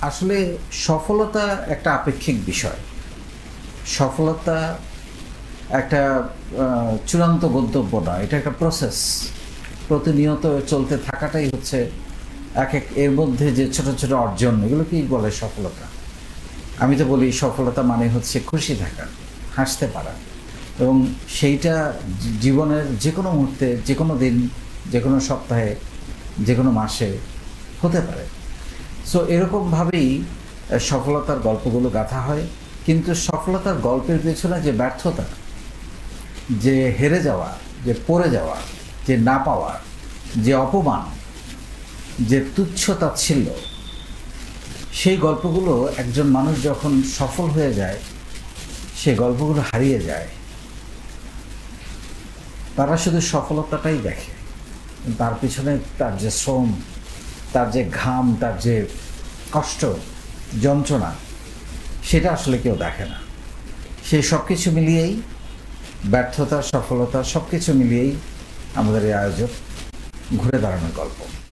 আসলে সফলতা একটা আপেক্ষিক বিষয়। সফলতা একটা চূড়ান্ত গন্তব্য না, এটা একটা প্রসেস। প্রতিনিয়ত চলতে থাকাটাই হচ্ছে এর মধ্যে যে ছোট ছোট অর্জন, এগুলোকেই বলে সফলতা। আমি তো বলি সফলতা মানে হচ্ছে খুশি থাকা, হাসতে পারা, এবং সেইটা জীবনের যে কোনো মুহূর্তে, যে কোনো দিন, যে কোনো সপ্তাহে, যে কোনো মাসে হতে পারে। সো এরকমভাবেই সফলতার গল্পগুলো গাঁথা হয়। কিন্তু সফলতার গল্পের পেছনে যে ব্যর্থতা, যে হেরে যাওয়া, যে পড়ে যাওয়া, যে না পাওয়া, যে অপমান, যে তুচ্ছ-তাচ্ছিল্য, সেই গল্পগুলো একজন মানুষ যখন সফল হয়ে যায়, সেই গল্পগুলো হারিয়ে যায়। তারা শুধু সফলতাটাই দেখে, তার পিছনে তার যে শ্রম, তার যে ঘাম, তার যে কষ্ট, যন্ত্রণা, সেটা আসলে কেউ দেখে না। সেই সব কিছু মিলিয়েই ব্যর্থতা, সফলতা সব কিছু মিলিয়েই আমাদের এই আয়োজন ঘুরে দাঁড়ানোর গল্প।